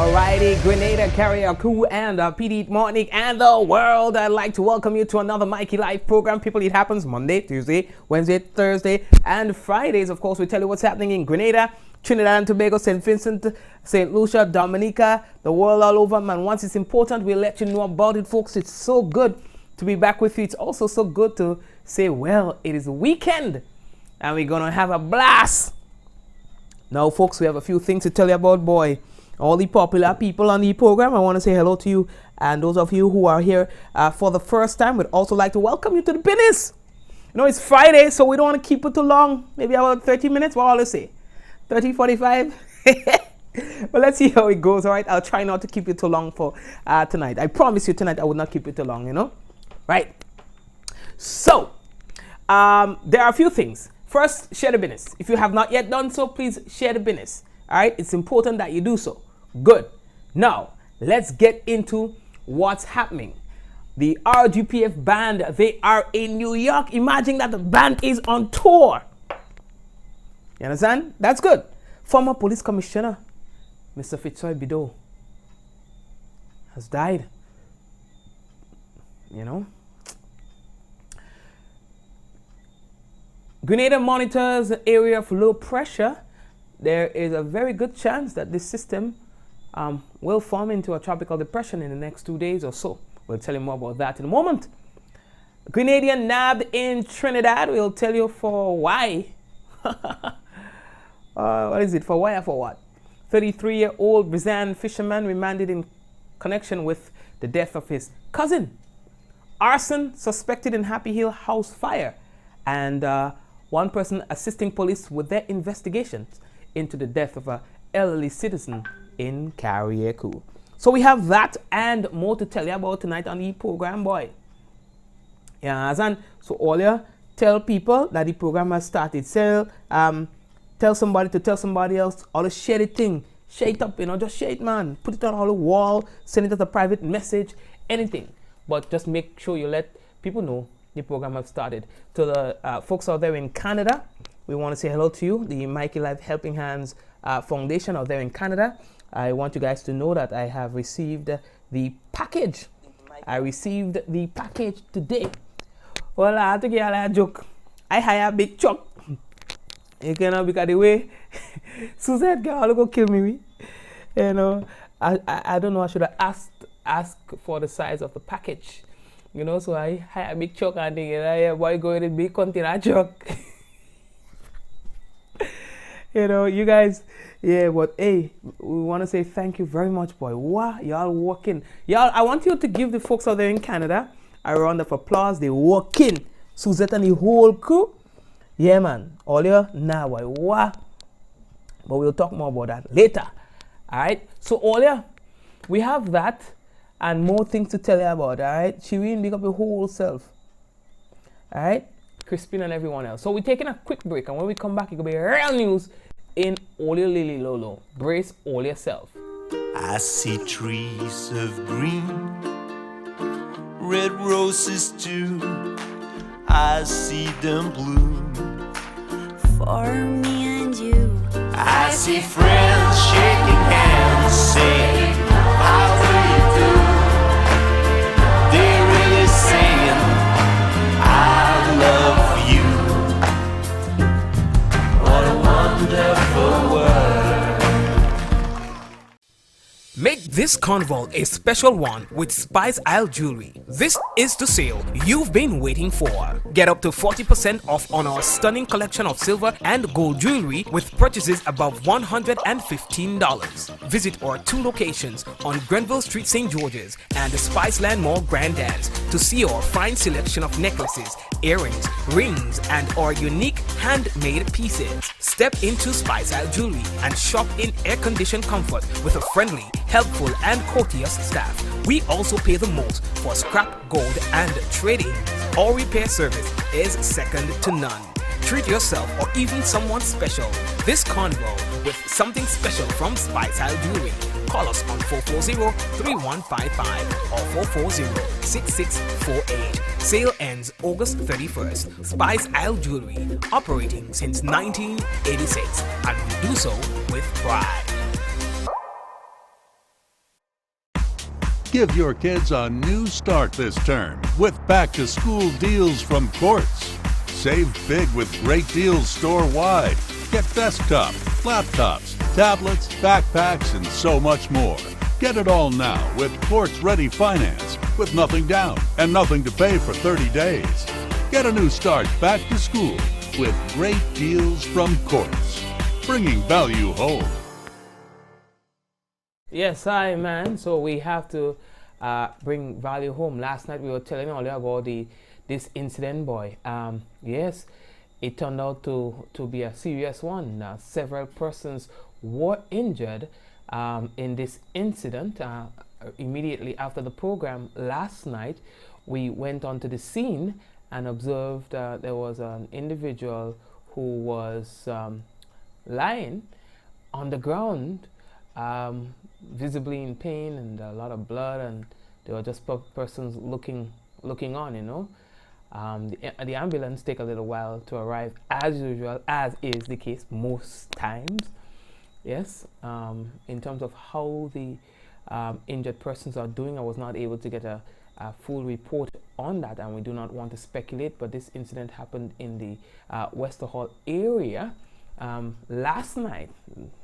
Alrighty, Grenada, Carrier, Crew, and PD Morning, and the world. I'd like to welcome you to another Mikey Live program. People, it happens Monday, Tuesday, Wednesday, Thursday, and Fridays. Of course, we tell you what's happening in Grenada, Trinidad and Tobago, St. Vincent, St. Lucia, Dominica, the world all over. Man, once it's important, we'll let you know about it, folks. It's so good to be back with you. It's also so good to say, well, it is a weekend, and we're going to have a blast. Now, folks, we have a few things to tell you about, boy. All the popular people on the program, I want to say hello to you. And those of you who are here for the first time, we'd also like to welcome you to the business. You know, it's Friday, so we don't want to keep it too long. Maybe about 30 minutes, what I'll say? 30, 45? But let's see how it goes, all right? I'll try not to keep it too long for tonight. I promise you tonight I will not keep it too long, you know? Right? So, there are a few things. First, share the business. If you have not yet done so, please share the business. All right? It's important that you do so. Good. Now, let's get into what's happening. The RGPF band, they are in New York. Imagine that the band is on tour. You understand? That's good. Former police commissioner, Mr. Fitzroy Bideau, has died. You know? Grenada monitors the area of low pressure. There is a very good chance that this system will form into a tropical depression in the next 2 days or so. We'll tell you more about that in a moment. Grenadian nabbed in Trinidad. We'll tell you for why. What is it? For why or for what? 33-year-old Brazilian fisherman remanded in connection with the death of his cousin. Arson suspected in Happy Hill house fire. And one person assisting police with their investigations into the death of an elderly citizen in Carriacou. So we have that and more to tell you about tonight on the program, boy. Yeah, so all you tell people that the program has started. Tell somebody to tell somebody else, or share the thing. Share it up, you know, just share it, man. Put it on all the wall, send it as a private message, anything. But just make sure you let people know the program has started. To the folks out there in Canada, we want to say hello to you. The Mikey Life Helping Hands Foundation out there in Canada. I want you guys to know that I have received the package. I received the package today. Well, I have to give you a joke. I hire a big truck. You know, because the way Suzette girl go kill me. You know, I don't know. I should have asked for the size of the package. You know, so I hire a big truck and think, yeah, boy, go in a big container truck. You know, you guys, yeah, but hey, we want to say thank you very much, boy. Wow, y'all working. Y'all, I want you to give the folks out there in Canada a round of applause. They working. Suzette and the whole crew. Yeah, man. All you, nah, boy. Wow. But we'll talk more about that later. All right. So, all you, we have that and more things to tell you about. All right. Shireen, big up your whole self. All right. Crispin and everyone else. So we're taking a quick break, and when we come back, it's gonna be real news in Ole Lily Lolo. Brace all yourself. I see trees of green, red roses too. I see them bloom for me and you. I see friends shaking hands, saying, how do you do? They're really saying, I love you. What a wonderful world. Make this carnival a special one with Spice Isle Jewelry. This is the sale you've been waiting for. Get up to 40% off on our stunning collection of silver and gold jewelry with purchases above $115. Visit our 2 locations on Grenville Street, St. George's and the Spiceland Mall Grandans to see our fine selection of necklaces, earrings, rings, and our unique handmade pieces. Step into Spice Isle Jewelry and shop in air-conditioned comfort with a friendly, helpful, and courteous staff. We also pay the most for scrap gold and trading. Our repair service is second to none. Treat yourself or even someone special this carnival with something special from Spice Isle Jewelry. Call us on 440-3155 or 440-6648. Sale ends August 31st. Spice Isle Jewelry, operating since 1986, and we do so with pride. Give your kids a new start this term with back-to-school deals from Quartz. Save big with great deals store-wide. Get desktop, laptops, tablets, backpacks, and so much more. Get it all now with Quartz Ready Finance with nothing down and nothing to pay for 30 days. Get a new start back to school with great deals from Quartz. Bringing value home. Yes, hi man. So we have to bring value home. Last night we were telling earlier about this incident, boy. Yes, it turned out to be a serious one. Several persons were injured in this incident. Immediately after the program last night, we went onto the scene and observed there was an individual who was lying on the ground, visibly in pain and a lot of blood, and there were just persons looking on, you know. The ambulance take a little while to arrive, as usual, as is the case most times. Yes, in terms of how the injured persons are doing, I was not able to get a full report on that, and we do not want to speculate, but this incident happened in the Wester Hall area last night,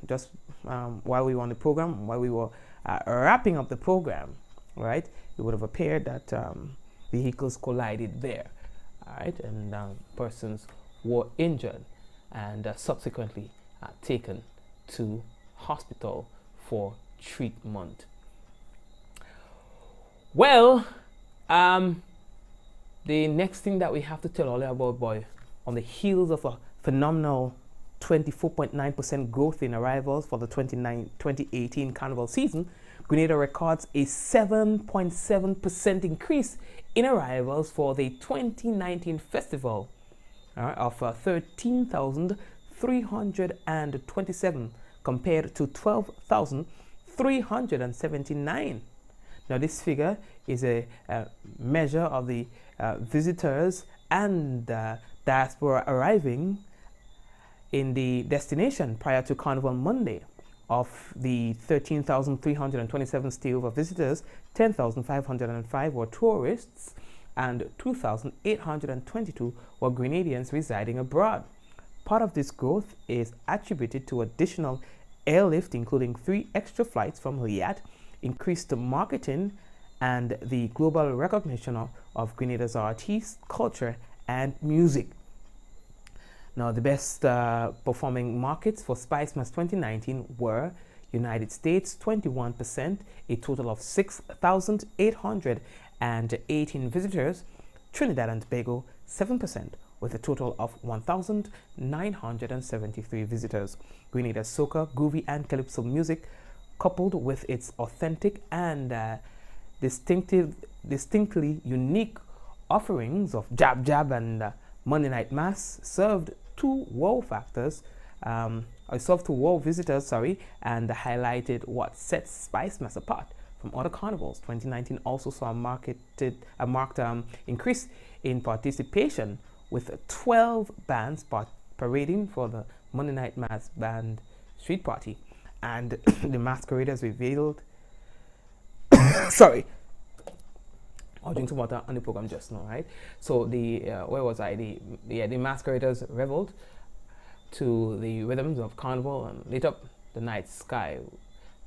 just while we were on the program, while we were wrapping up the program, right? It would have appeared that vehicles collided there, all right, and persons were injured and subsequently taken to hospital for treatment. Well, the next thing that we have to tell all about, boy, on the heels of a phenomenal 24.9% growth in arrivals for the 2018 Carnival season, Grenada records a 7.7% increase in arrivals for the 2019 festival of 13,327 compared to 12,379. Now this figure is a measure of the visitors and diaspora arriving in the destination prior to Carnival Monday. Of the 13,327 stay-over visitors, 10,505 were tourists and 2,822 were Grenadians residing abroad. Part of this growth is attributed to additional airlift, including 3 extra flights from Riyadh, increased marketing, and the global recognition of Grenada's artists, culture, and music. Now, the best performing markets for Spice Mass 2019 were United States, 21%, a total of 6,818 visitors, Trinidad and Tobago, 7%, with a total of 1,973 visitors. Grenada's soca, groovy, and calypso music, coupled with its authentic and distinctly unique offerings of Jab Jab and Monday Night Mass, served two wow visitors, and highlighted what sets Spice Mass apart from other carnivals. 2019 also saw a marked increase in participation, with 12 bands parading for the Monday Night Mass Band Street Party, and the masqueraders revealed sorry, I'll drink some water on the program just now, right? So the where was I? The masqueraders reveled to the rhythms of carnival and lit up the night sky,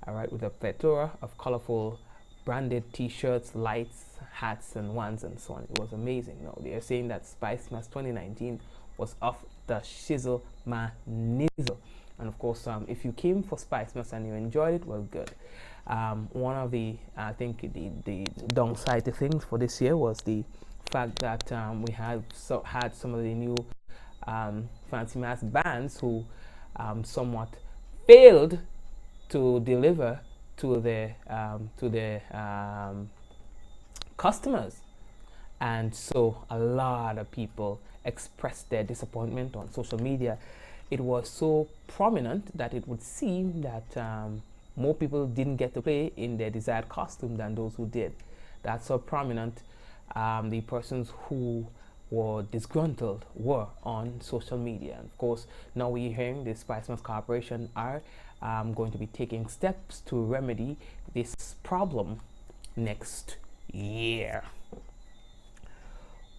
all right, with a plethora of colorful branded T-shirts, lights, hats, and wands, and so on. It was amazing. No, they are saying that Spice Mass 2019 was off the shizzle ma nizzle. And of course, if you came for Spice Mass and you enjoyed it, well, good. One of the, I think, the downside to things for this year was the fact that we had some of the new fancy mass bands who somewhat failed to deliver to their customers, and so a lot of people expressed their disappointment on social media. It was so prominent that it would seem that more people didn't get to play in their desired costume than those who did. That's so prominent. The persons who were disgruntled were on social media. And of course, now we're hearing the Spice Mass Corporation are going to be taking steps to remedy this problem next year.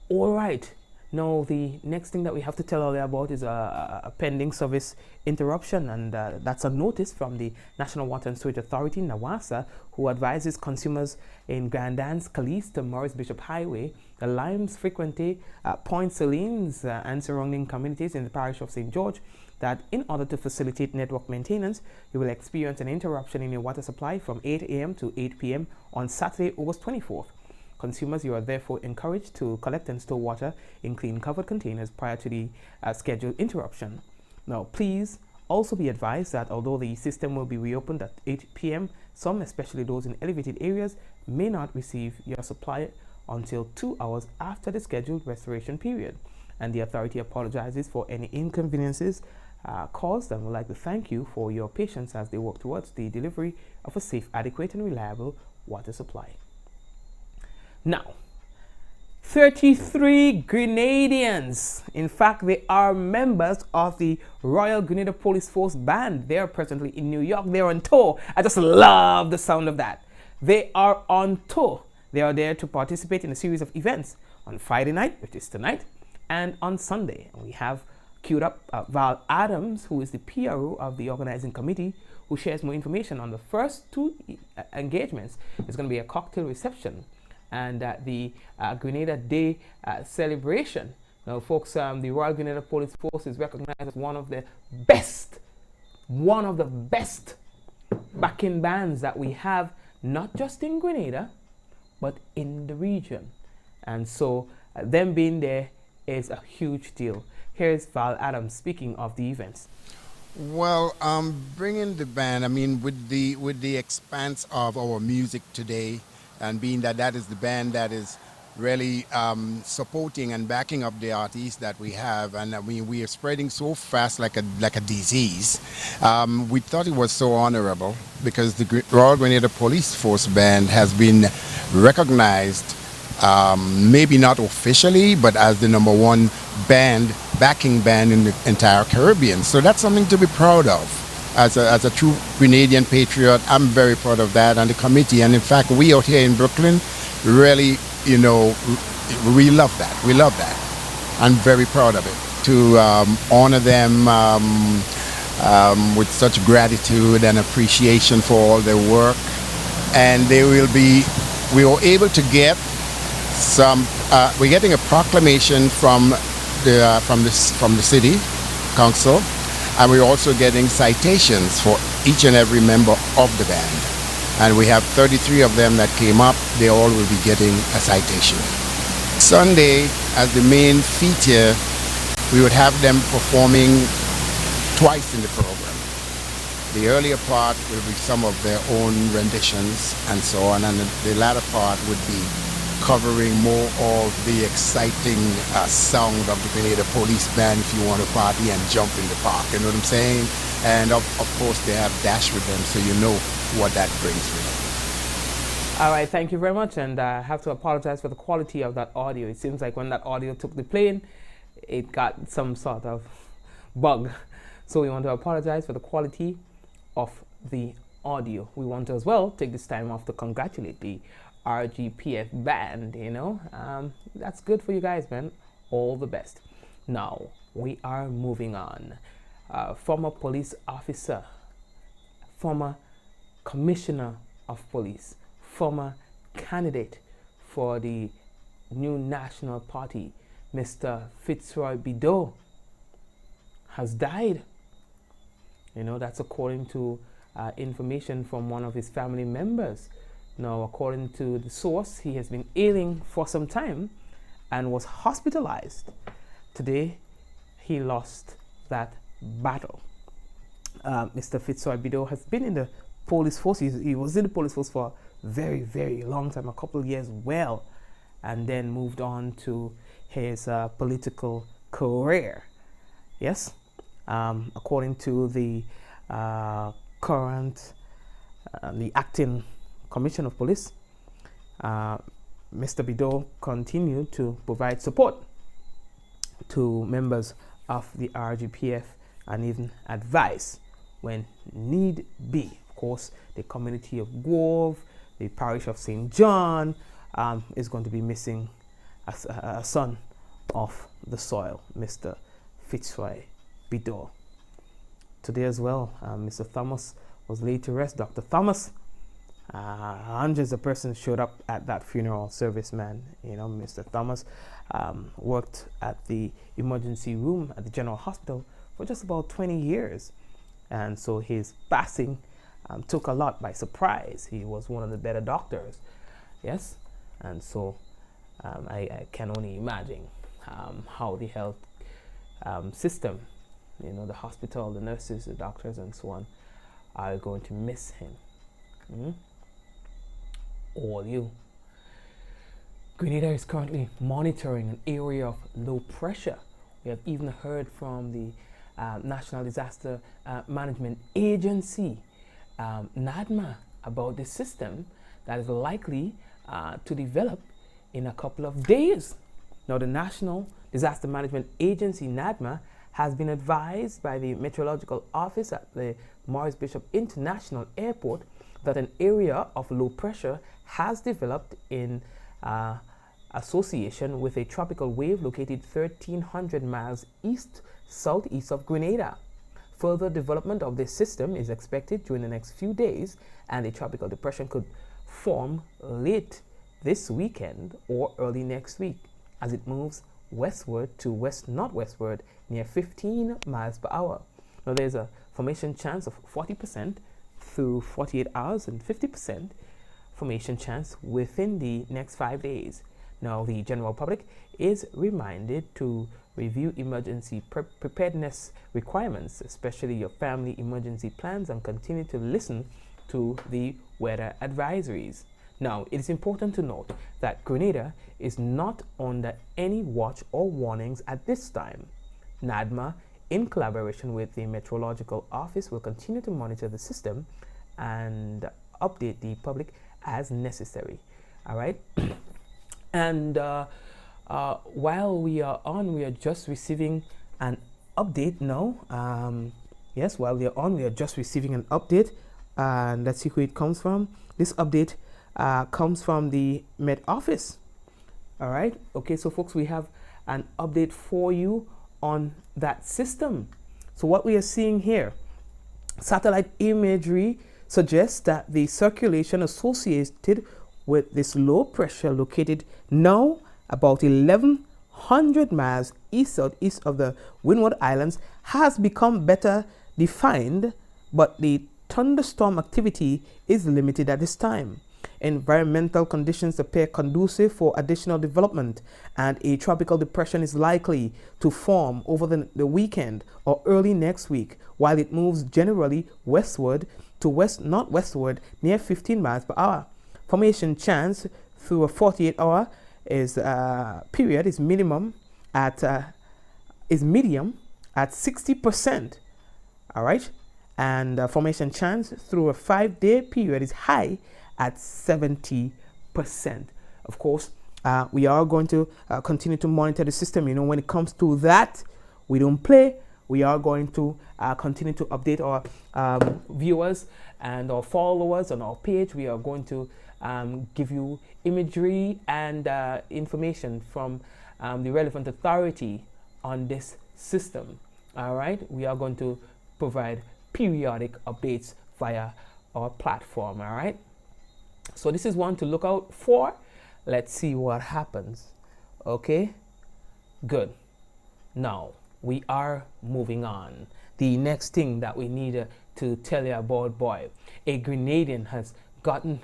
All right. Now, the next thing that we have to tell you about is a pending service interruption, and that's a notice from the National Water and Sewage Authority, NAWASA, who advises consumers in Grand Anse, Caliste to Morris Bishop Highway, the Limes, Frequenté, Point Salines, and surrounding communities in the parish of St. George, that in order to facilitate network maintenance, you will experience an interruption in your water supply from 8 a.m. to 8 p.m. on Saturday, August 24th. Consumers, you are therefore encouraged to collect and store water in clean covered containers prior to the scheduled interruption. Now, please also be advised that although the system will be reopened at 8 p.m., some, especially those in elevated areas, may not receive your supply until 2 hours after the scheduled restoration period. And the authority apologizes for any inconveniences caused and would like to thank you for your patience as they work towards the delivery of a safe, adequate, and reliable water supply. Now, 33 Grenadians, in fact, they are members of the Royal Grenada Police Force Band. They are presently in New York. They're on tour. I just love the sound of that. They are on tour. They are there to participate in a series of events on Friday night, which is tonight, and on Sunday. And we have queued up Val Adams, who is the PRO of the organizing committee, who shares more information on the first two engagements. It's going to be a cocktail reception and the Grenada Day celebration. Now, folks, the Royal Grenada Police Force is recognized as one of the best backing bands that we have, not just in Grenada, but in the region. And so, them being there is a huge deal. Here's Val Adams speaking of the events. Well, bringing the band, I mean, with the expanse of our music today, and being that is the band that is really supporting and backing up the artists that we have, and we are spreading so fast like a disease. We thought it was so honorable because the Royal Grenada Police Force Band has been recognized, maybe not officially, but as the #1 backing band in the entire Caribbean. So that's something to be proud of. As a true Grenadian patriot, I'm very proud of that, and the committee. And in fact, we out here in Brooklyn really, we love that. We love that. I'm very proud of it. To honor them with such gratitude and appreciation for all their work. And we were able to get some, we're getting a proclamation from the city council. And we're also getting citations for each and every member of the band. And we have 33 of them that came up. They all will be getting a citation. Sunday, as the main feature, we would have them performing twice in the program. The earlier part will be some of their own renditions and so on, and the latter part would be covering more of the exciting sound of the Grenada Police Band if you want to party and jump in the park, you know what I'm saying? And of course they have Dash with them, so you know what that brings with it. All right, thank you very much, and I have to apologize for the quality of that audio. It seems like when that audio took the plane, it got some sort of bug. So we want to apologize for the quality of the audio. We want to as well take this time off to congratulate the RGPF band, that's good for you guys, man. All the best. Now, we are moving on. Former police officer, former commissioner of police, former candidate for the new national party, Mr. Fitzroy Bideau, has died. That's according to information from one of his family members. Now, according to the source, he has been ailing for some time and was hospitalized. Today, he lost that battle. Mr. Fitzroy Bideau has been in the police force. He was in the police force for a very, very long time, a couple of years well, and then moved on to his political career. Yes, according to the the acting Commissioner of Police, Mr. Bideau continued to provide support to members of the RGPF and even advice when need be. Of course, the community of Grove, the parish of St. John is going to be missing a son of the soil, Mr. Fitzroy Bidor. Today as well, Mr. Thomas was laid to rest. Dr. Thomas, hundreds of persons showed up at that funeral service, man. You know, Mr. Thomas worked at the emergency room at the General Hospital for just about 20 years. And so his passing took a lot by surprise. He was one of the better doctors, yes. And so I can only imagine how the health system, you know, the hospital, the nurses, the doctors, and so on, are going to miss him. All you. Grenada is currently monitoring an area of low pressure. We have even heard from the National Disaster Management Agency, NADMA, about this system that is likely to develop in a couple of days. Now, the National Disaster Management Agency, NADMA, has been advised by the Meteorological Office at the Maurice Bishop International Airport that an area of low pressure has developed in association with a tropical wave located 1,300 miles southeast of Grenada. Further development of this system is expected during the next few days, and a tropical depression could form late this weekend or early next week as it moves westward to west-northwestward near 15 miles per hour. Now, there's a formation chance of 40% through 48 hours and 50% formation chance within the next 5 days. Now, the general public is reminded to review emergency preparedness requirements, especially your family emergency plans, and continue to listen to the weather advisories. Now, it is important to note that Grenada is not under any watch or warnings at this time. NADMA, in collaboration with the Meteorological Office, will continue to monitor the system and update the public as necessary. All right. And while we are on, we are just receiving an update now. Yes, while we are on, we are just receiving an update, and let's see who it comes from. This update comes from the Met Office. All right. Okay, so folks, we have an update for you on that system. So what we are seeing here, satellite imagery suggests that the circulation associated with this low pressure located now about 1,100 miles east-southeast of the Windward Islands has become better defined, but the thunderstorm activity is limited at this time. Environmental conditions appear conducive for additional development, and a tropical depression is likely to form over the weekend or early next week, while it moves generally westward to west-northwestward near 15 miles per hour. Formation chance through a 48-hour period is medium at 60%. All right, and formation chance through a 5-day period is high at 70%. Of course, we are going to continue to monitor the system. You know, when it comes to that, we don't play. We are going to continue to update our viewers and our followers on our page. We are going to give you imagery and information from the relevant authority on this system. All right, we are going to provide periodic updates via our platform. All right, so this is one to look out for. Let's see what happens. Okay, good. Now we are moving on. The next thing that we need to tell you about, boy, a Grenadian has gotten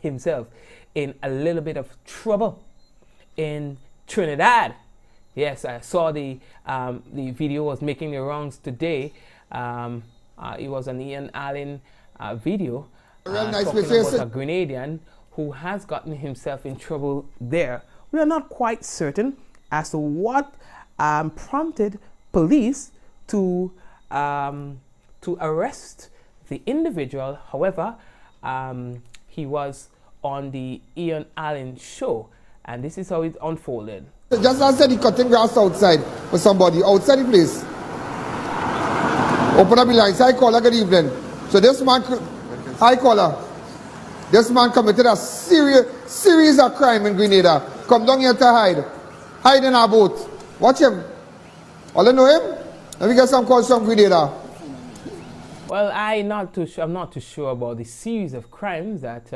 himself in a little bit of trouble in Trinidad. Yes, I saw the video was making the rounds today. It was an Ian Allen video talking about a Grenadian who has gotten himself in trouble there. We are not quite certain as to what prompted police to arrest the individual. However, he was on the Ian Allen show, and this is how it unfolded. Just as I said, he cutting grass outside with somebody outside the place. Open up the line. Hi caller, good evening. So this man, hi caller. This man committed a series of crime in Grenada. Come down here to hide. Hide in our boat. Watch him. All you know him? Let me get some calls from Grenada. Well, I'm not too sure about the series of crimes that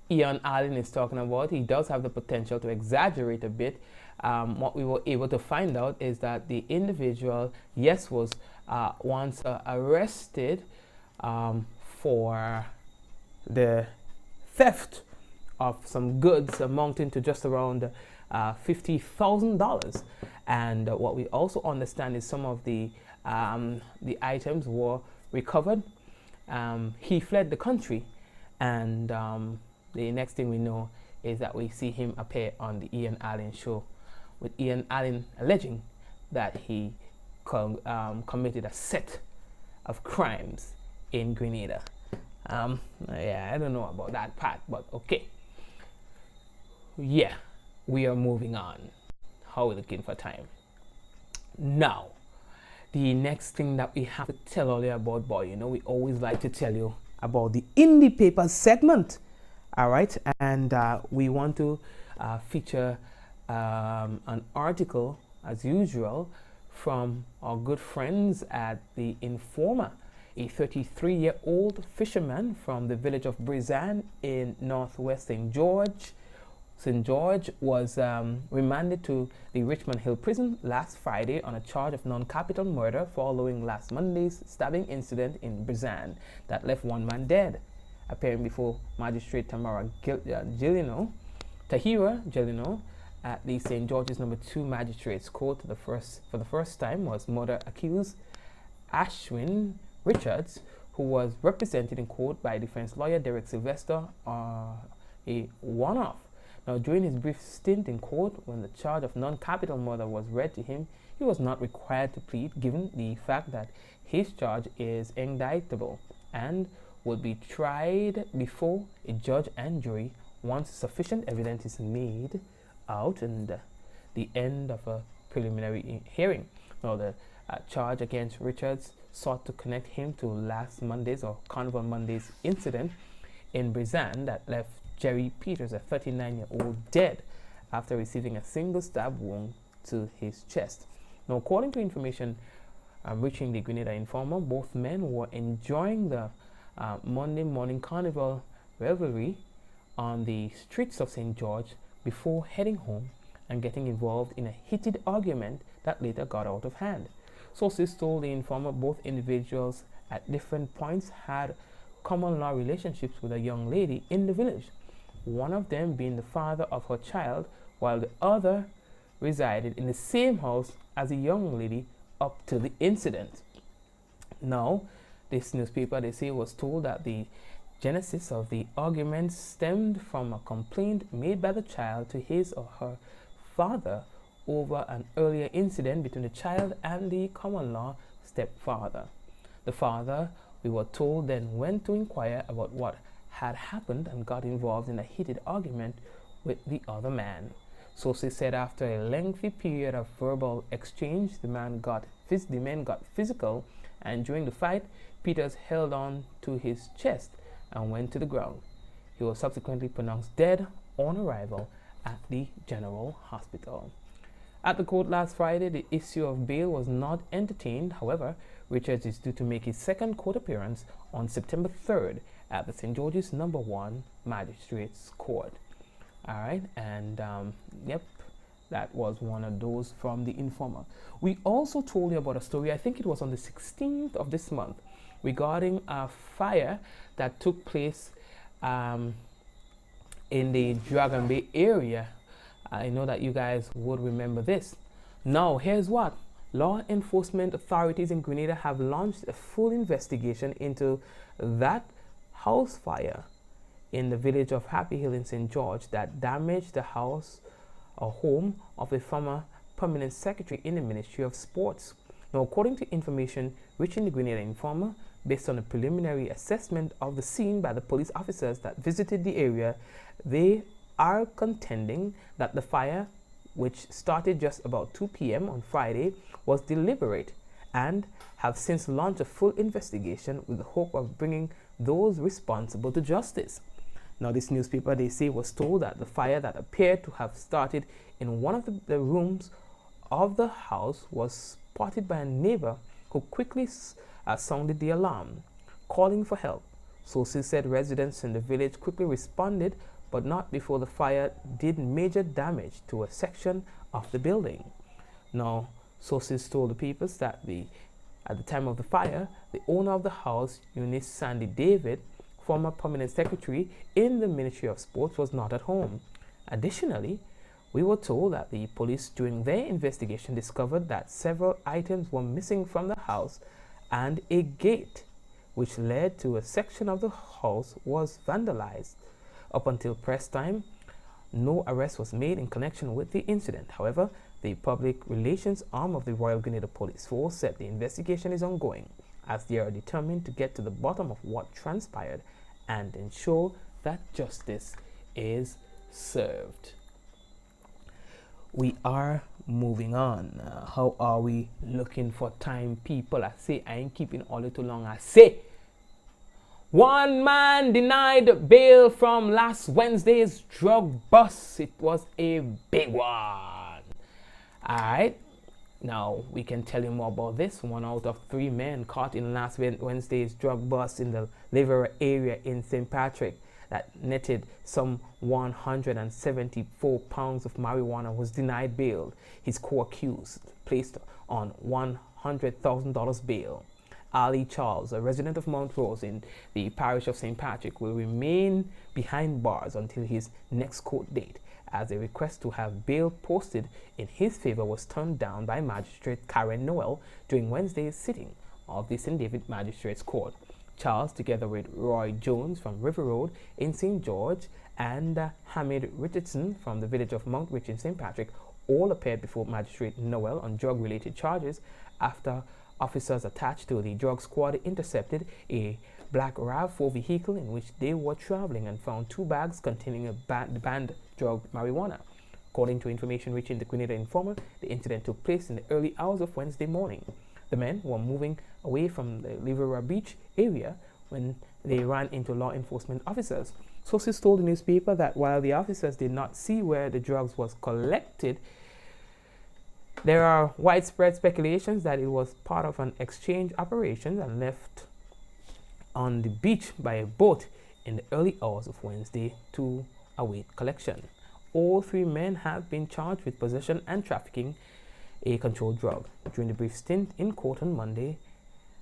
Ian Allen is talking about. He does have the potential to exaggerate a bit. What we were able to find out is that the individual, yes, was once arrested for the theft of some goods amounting to just around $50,000. And what we also understand is some of the items were recovered. He fled the country, and the next thing we know is that we see him appear on the Ian Allen show, with Ian Allen alleging that he committed a set of crimes in Grenada. Yeah, I don't know about that part, but okay. Yeah, we are moving on. How are we looking for time? Now, the next thing that we have to tell all you about, boy, you know, we always like to tell you about the Indie Papers segment. All right, and we want to feature an article, as usual, from our good friends at the Informer. A 33-year-old fisherman from the village of Brizan in northwest St. George was remanded to the Richmond Hill prison last Friday on a charge of non-capital murder following last Monday's stabbing incident in Brizan that left one man dead. Appearing before Magistrate Tahira Gilino at the St. George's No. 2 Magistrates Court for the first time was murder accused Ashwin Richards, who was represented in court by defense lawyer Derek Sylvester, a one-off. Now, during his brief stint in court, when the charge of non-capital murder was read to him, he was not required to plead, given the fact that his charge is indictable and will be tried before a judge and jury once sufficient evidence is made out and the end of a preliminary hearing. Now, the charge against Richards sought to connect him to last Monday's or Carnival Monday's incident in Brizan that left Jerry Peters, a 39-year-old, dead after receiving a single stab wound to his chest. Now, according to information reaching the Grenada Informer, both men were enjoying the Monday morning Carnival revelry on the streets of St. George before heading home and getting involved in a heated argument that later got out of hand. Sources told the Informer both individuals at different points had common law relationships with a young lady in the village, one of them being the father of her child, while the other resided in the same house as the young lady up to the incident. Now, this newspaper, they say, was told that the genesis of the argument stemmed from a complaint made by the child to his or her father over an earlier incident between the child and the common law stepfather. The father, we were told, then went to inquire about what had happened and got involved in a heated argument with the other man. Sources said after a lengthy period of verbal exchange, the men got physical, and during the fight, Peters held on to his chest and went to the ground. He was subsequently pronounced dead on arrival at the General Hospital. At the court last Friday, the issue of bail was not entertained. However, Richards is due to make his second court appearance on September 3rd at the St. George's No. 1 Magistrates Court. All right, and yep, that was one of those from the Informer. We also told you about a story, I think it was on the 16th of this month, regarding a fire that took place in the Dragon Bay area. I know that you guys would remember this. Now, here's what. Law enforcement authorities in Grenada have launched a full investigation into that house fire in the village of Happy Hill in St. George that damaged the house or home of a former permanent secretary in the Ministry of Sports. Now, according to information reaching the Grenada Informer, based on a preliminary assessment of the scene by the police officers that visited the area, they are contending that the fire, which started just about 2 p.m. on Friday, was deliberate and have since launched a full investigation with the hope of bringing those responsible to justice. Now, this newspaper, they say, was told that the fire that appeared to have started in one of the rooms of the house was spotted by a neighbor who quickly sounded the alarm, calling for help. Sources said residents in the village quickly responded, but not before the fire did major damage to a section of the building. Now, sources told the papers that at the time of the fire, the owner of the house, Eunice Sandy David, former permanent secretary in the Ministry of Sports, was not at home. Additionally, we were told that the police, during their investigation, discovered that several items were missing from the house and a gate, which led to a section of the house, was vandalized. Up until press time, no arrest was made in connection with the incident. However, the public relations arm of the Royal Grenada Police Force said the investigation is ongoing, as they are determined to get to the bottom of what transpired and ensure that justice is served. We are moving on. How are we looking for time, people? I say I ain't keeping all it too long. I say one man denied bail from last Wednesday's drug bust. It was a big one. Alright, now we can tell you more about this. 1 out of 3 men caught in last Wednesday's drug bust in the Liverpool area in St. Patrick that netted some 174 pounds of marijuana was denied bail. His co-accused placed on $100,000 bail. Ali Charles, a resident of Mount Rose in the parish of St. Patrick, will remain behind bars until his next court date, as a request to have bail posted in his favor was turned down by Magistrate Karen Noel during Wednesday's sitting of the St. David Magistrates Court. Charles, together with Roy Jones from River Road in St. George and Hamid Richardson from the village of Mount Rich in St. Patrick, all appeared before Magistrate Noel on drug-related charges after officers attached to the drug squad intercepted a black RAV4 vehicle in which they were traveling and found 2 bags containing a banned drug marijuana. According to information reaching the Grenada Informer, the incident took place in the early hours of Wednesday morning. The men were moving away from the Liverpool Beach area when they ran into law enforcement officers. Sources told the newspaper that while the officers did not see where the drugs was collected, there are widespread speculations that it was part of an exchange operation and left on the beach by a boat in the early hours of Wednesday to await collection. All 3 men have been charged with possession and trafficking a controlled drug. During the brief stint in court on Monday,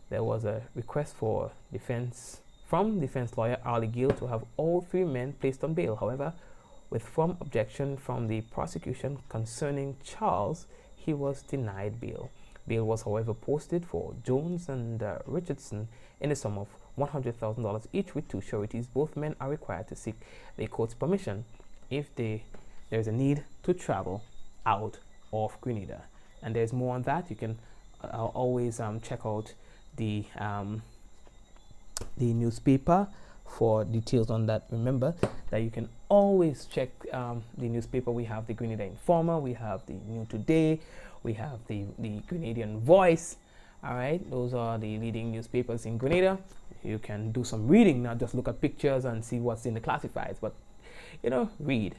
there was a request from defense lawyer Ali Gill to have all 3 men placed on bail. However, with firm objection from the prosecution concerning Charles, he was denied bail. Bail was, however, posted for Jones and Richardson in the sum of $100,000 each with 2 sureties. Both men are required to seek the court's permission if there's a need to travel out of Grenada. And there's more on that. You can always check out the newspaper for details on that. Remember that you can always check the newspaper. We have the Grenada Informer, we have the New Today, we have the Grenadian Voice. All right, those are the leading newspapers in Grenada. You can do some reading, not just look at pictures and see what's in the classifieds, but read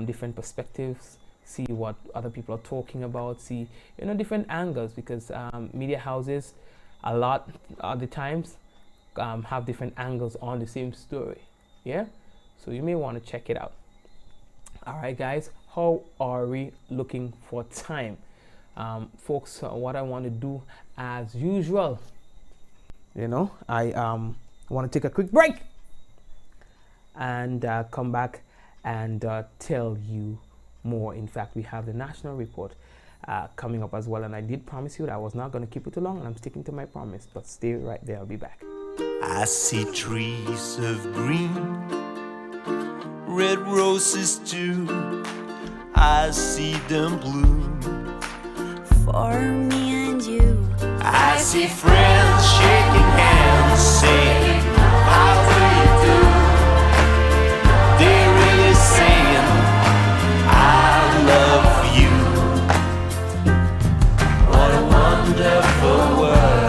different perspectives, see what other people are talking about, see different angles, because media houses a lot of the times have different angles on the same story. Yeah, so you may want to check it out. All right, guys, how are we looking for time? Folks, what I want to do as usual, I want to take a quick break and come back and tell you more. In fact, we have the national report coming up as well, and I did promise you that I was not going to keep it too long, and I'm sticking to my promise. But stay right there, I'll be back. I see trees of green, red roses too. I see them bloom for me and you. I see friends shaking hands, saying, how do you do? They're really saying, I love you. What a wonderful world.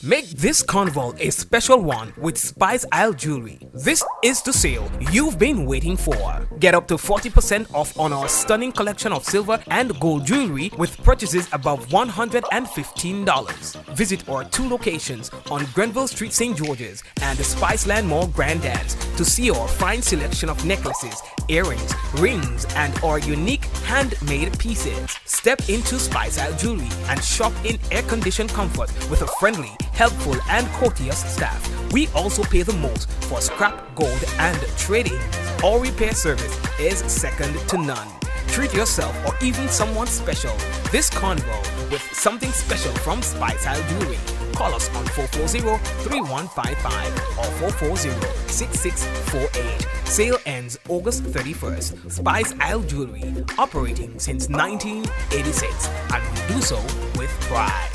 Make This carnival is special one with Spice Isle Jewelry. This is the sale you've been waiting for. Get up to 40% off on our stunning collection of silver and gold jewelry with purchases above $115. Visit our 2 locations on Grenville Street, St. George's and the Spiceland Mall Grandad's to see our fine selection of necklaces, earrings, rings, and our unique handmade pieces. Step into Spice Isle Jewelry and shop in air-conditioned comfort with a friendly, helpful, and courteous staff. We also pay the most for scrap gold and trading. Our repair service is second to none. Treat yourself or even someone special this carnival with something special from Spice Isle Jewelry. Call us on 440-3155 or 440-6648. Sale ends August 31st. Spice Isle Jewelry, operating since 1986, and we do so with pride.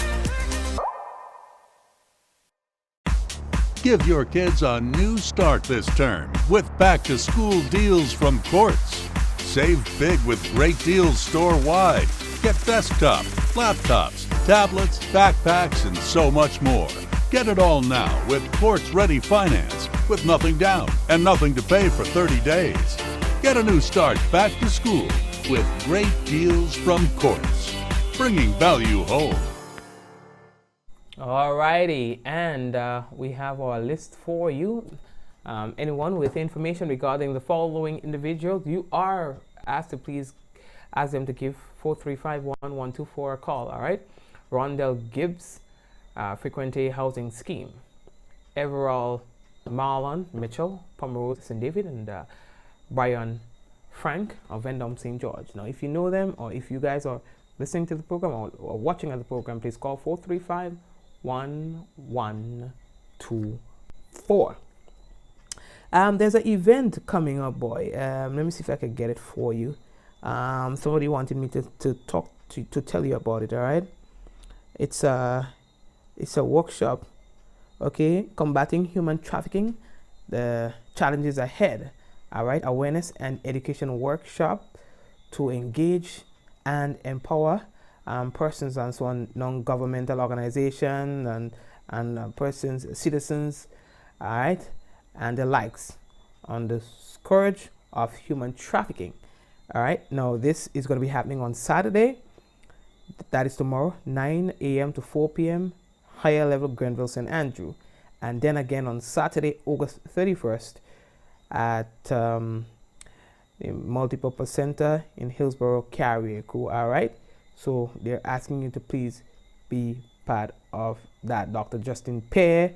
Give your kids a new start this term with back-to-school deals from Quartz. Save big with great deals store-wide. Get desktop, laptops, tablets, backpacks, and so much more. Get it all now with Quartz Ready Finance with nothing down and nothing to pay for 30 days. Get a new start back to school with great deals from Quartz, bringing value home. Alrighty, and we have our list for you. Anyone with information regarding the following individuals, you are asked to please ask them to give 435-1124 a call. All right, Rondell Gibbs, Frequente Housing Scheme, Everall Marlon Mitchell, Pomeroy St. David, and Brian Frank of Vendome St. George. Now, if you know them, or if you guys are listening to the program or watching at the program, please call 435-1124. There's an event coming up, boy. Let me see if I can get it for you. Somebody wanted me to tell you about it. All right, it's a workshop, okay, combating human trafficking, the challenges ahead. All right, awareness and education workshop to engage and empower persons and so on, non-governmental organization and persons, citizens, all right, and the likes on the scourge of human trafficking. All right, now this is going to be happening on Saturday, that is tomorrow, 9 a.m. to 4 p.m. higher level Grenville St. Andrew, and then again on Saturday, August 31st at the Multipurpose Center in Hillsborough, Carriacou. All right, so they're asking you to please be part of that. Dr. Justin Pear,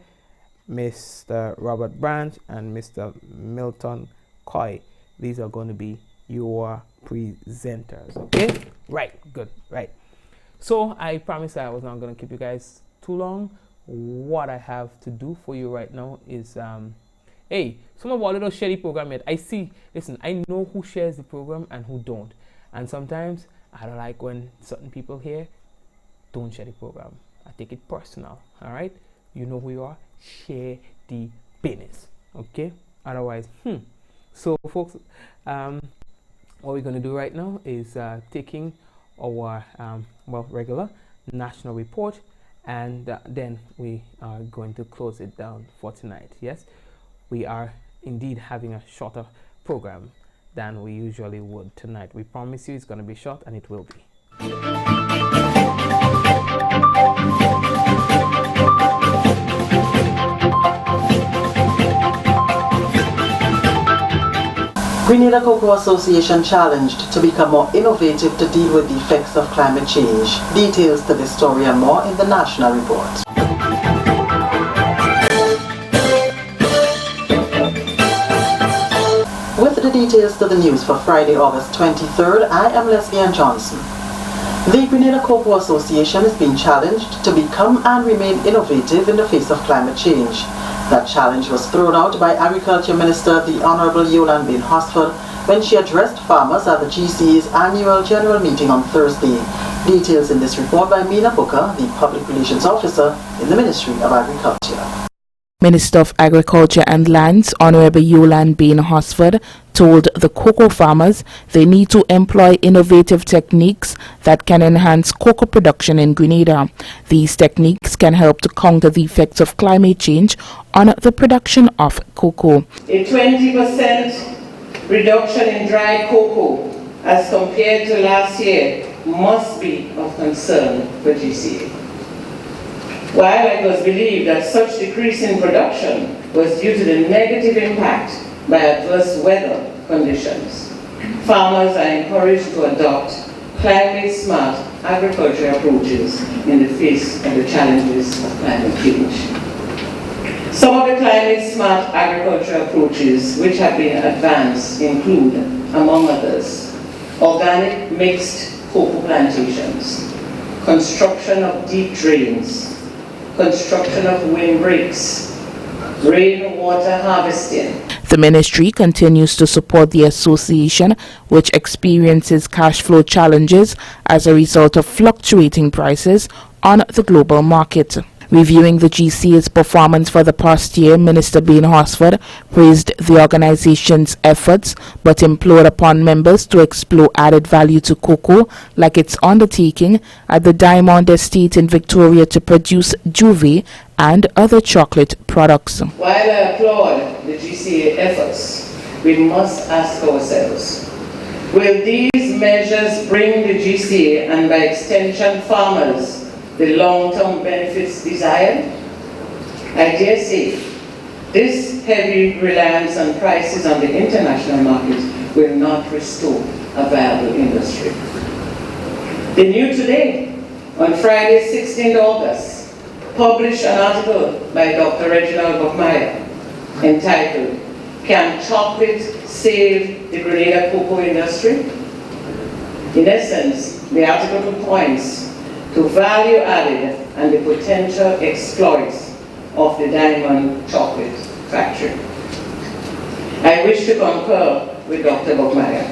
Mr. Robert Branch, and Mr. Milton Coy, these are going to be your presenters. Okay, right, good, right. So I promised I was not going to keep you guys too long. What I have to do for you right now is hey, some of our little share the program yet. I see, listen, I know who shares the program and who don't, and sometimes I don't like when certain people here don't share the program. I take it personal. All right, you know who you are. Share the business, okay? Otherwise, So folks, what we're going to do right now is taking our regular national report, and then we are going to close it down for tonight. Yes, we are indeed having a shorter program than we usually would tonight. We promise you it's going to be short, and it will be. Grenada Cocoa Association challenged to become more innovative to deal with the effects of climate change. Details to this story and more in the National Report. With the details to the news for Friday, August 23rd, I am Leslie Johnson. The Grenada Cocoa Association is being challenged to become and remain innovative in the face of climate change. That challenge was thrown out by Agriculture Minister the Honourable Yolande Bain Hosford when she addressed farmers at the GCA's annual general meeting on Thursday. Details in this report by Mina Booker, the Public Relations Officer in the Ministry of Agriculture. Minister of Agriculture and Lands, Honorable Yolande Bain Hosford, told the cocoa farmers they need to employ innovative techniques that can enhance cocoa production in Grenada. These techniques can help to counter the effects of climate change on the production of cocoa. A 20% reduction in dry cocoa as compared to last year must be of concern for GCA. While it was believed that such decrease in production was due to the negative impact by adverse weather conditions, farmers are encouraged to adopt climate-smart agricultural approaches in the face of the challenges of climate change. Some of the climate-smart agricultural approaches which have been advanced include, among others, organic mixed cocoa plantations, construction of deep drains, construction of windbreaks, rainwater harvesting. The ministry continues to support the association, which experiences cash flow challenges as a result of fluctuating prices on the global market. Reviewing the GCA's performance for the past year, Minister Bain Hosford praised the organization's efforts but implored upon members to explore added value to cocoa, like its undertaking at the Diamond Estate in Victoria to produce Juve and other chocolate products. While I applaud the GCA efforts, we must ask ourselves, will these measures bring the GCA and by extension farmers the long-term benefits desired? I dare say, this heavy reliance on prices on the international market will not restore a viable industry. The New Today, on Friday, 16th August, published an article by Dr. Reginald Buckmeyer entitled, "Can Chocolate Save the Grenada Cocoa Industry?" In essence, the article points to value added and the potential exploits of the Diamond Chocolate Factory. I wish to concur with Dr. Buckmeyer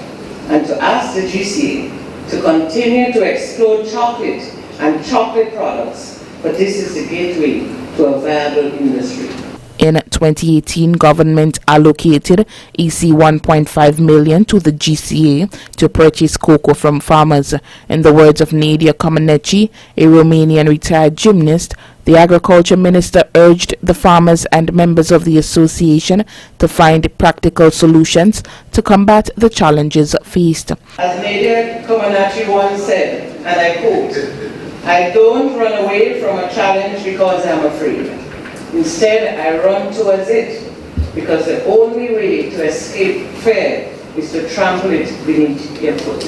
and to ask the GCA to continue to explore chocolate and chocolate products, but this is the gateway to a viable industry. In 2018, government allocated EC 1.5 million to the GCA to purchase cocoa from farmers. In the words of Nadia Comaneci, a Romanian retired gymnast, the agriculture minister urged the farmers and members of the association to find practical solutions to combat the challenges faced. As Nadia Comaneci once said, and I quote, "I don't run away from a challenge because I'm afraid. Instead, I run towards it because the only way to escape fear is to trample it beneath your foot."